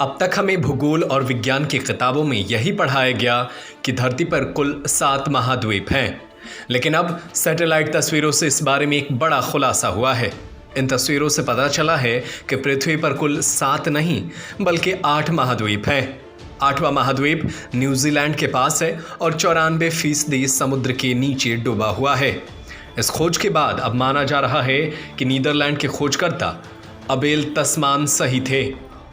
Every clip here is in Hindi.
अब तक हमें भूगोल और विज्ञान की किताबों में यही पढ़ाया गया कि धरती पर कुल 7 महाद्वीप हैं। लेकिन अब सैटेलाइट तस्वीरों से इस बारे में एक बड़ा खुलासा हुआ है। इन तस्वीरों से पता चला है कि पृथ्वी पर कुल 7 नहीं बल्कि 8 महाद्वीप हैं। 8वां महाद्वीप न्यूजीलैंड के पास है और 94% समुद्र के नीचे डूबा हुआ है। इस खोज के बाद अब माना जा रहा है कि नीदरलैंड के खोजकर्ता अबेल तस्मान सही थे।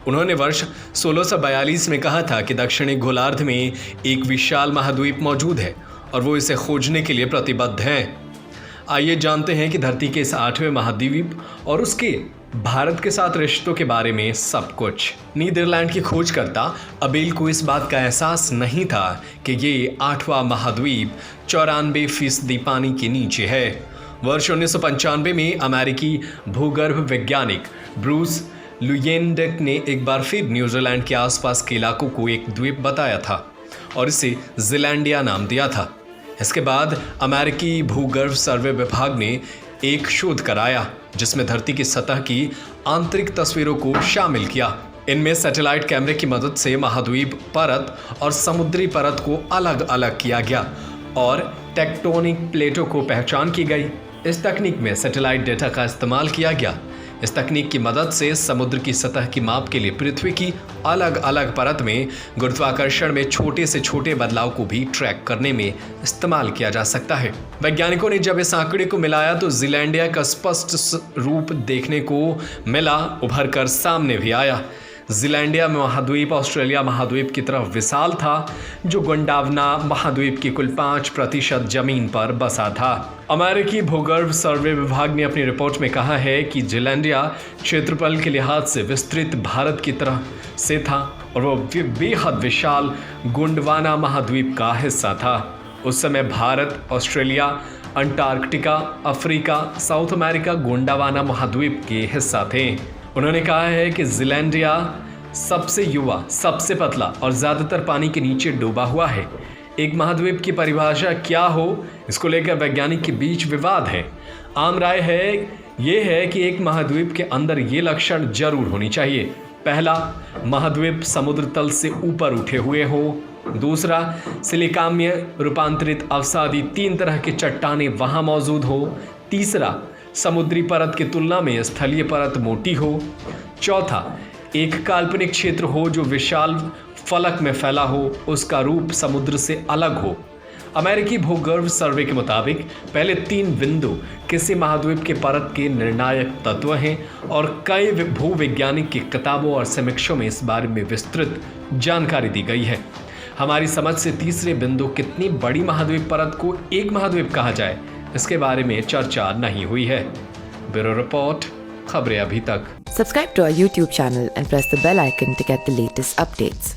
उन्होंने वर्ष 1642 में कहा था कि दक्षिणी गोलार्ध में एक विशाल महाद्वीप मौजूद है और वो इसे खोजने के लिए प्रतिबद्ध हैं। आइए जानते हैं कि धरती के इस 8वें महाद्वीप और उसके भारत के साथ रिश्तों के बारे में सब कुछ। नीदरलैंड के खोजकर्ता अबेल को इस बात का एहसास नहीं था कि ये 8वां महाद्वीप 94% पानी के नीचे है। वर्ष 1995 में अमेरिकी भूगर्भ वैज्ञानिक ब्रूस लुयेनडेक ने एक बार फिर न्यूजीलैंड के आसपास के इलाकों को एक द्वीप बताया था और इसे ज़ीलैंडिया नाम दिया था। इसके बाद अमेरिकी भूगर्भ सर्वे विभाग ने एक शोध कराया जिसमें धरती की सतह की आंतरिक तस्वीरों को शामिल किया। इनमें सैटेलाइट कैमरे की मदद से महाद्वीप परत और समुद्री परत को अलग अलग किया गया और टेक्टोनिक प्लेटों को पहचान की गई। इस तकनीक में सैटेलाइट डेटा का इस्तेमाल किया गया। इस तकनीक की मदद से समुद्र की सतह की माप के लिए पृथ्वी की अलग अलग परत में गुरुत्वाकर्षण में छोटे से छोटे बदलाव को भी ट्रैक करने में इस्तेमाल किया जा सकता है। वैज्ञानिकों ने जब इस आंकड़े को मिलाया तो ज़ीलैंडिया का स्पष्ट रूप देखने को मिला, उभर कर सामने भी आया। ज़ीलैंडिया महाद्वीप ऑस्ट्रेलिया महाद्वीप की तरफ विशाल था जो गोंडवाना महाद्वीप की कुल 5% जमीन पर बसा था। अमेरिकी भूगर्भ सर्वे विभाग ने अपनी रिपोर्ट में कहा है कि ज़ीलैंडिया क्षेत्रफल के लिहाज से विस्तृत भारत की तरह से था और वो बेहद विशाल गोंडवाना महाद्वीप का हिस्सा था। उस समय Bharat, Australia, Antarctica, Africa, south America Gondwana महाद्वीप के हिस्सा थे। उन्होंने कहा है कि ज़ीलैंडिया सबसे युवा, सबसे पतला और ज़्यादातर पानी के नीचे डूबा हुआ है। एक महाद्वीप की परिभाषा क्या हो, इसको लेकर वैज्ञानिक के बीच विवाद है। आम राय ये है कि एक महाद्वीप के अंदर ये लक्षण जरूर होनी चाहिए। पहला, महाद्वीप समुद्र तल से ऊपर उठे हुए हो। दूसरा, सिलिकाम्य रूपांतरित अवसादी 3 तरह की चट्टानें वहाँ मौजूद हो। तीसरा, समुद्री परत की तुलना में स्थलीय परत मोटी हो। चौथा, एक काल्पनिक क्षेत्र हो जो विशाल फलक में फैला हो, उसका रूप समुद्र से अलग हो। अमेरिकी भूगर्भ सर्वे के मुताबिक पहले 3 बिंदु किसी महाद्वीप के परत के निर्णायक तत्व हैं और कई भूवैज्ञानिक की किताबों और समीक्षों में इस बारे में विस्तृत जानकारी दी गई है। हमारी समझ से तीसरे बिंदु कितनी बड़ी महाद्वीप परत को एक महाद्वीप कहा जाए, इसके बारे में चर्चा नहीं हुई है। ब्यूरो रिपोर्ट, खबरें अभी तक। Subscribe to our YouTube channel and press the bell icon to get the latest updates.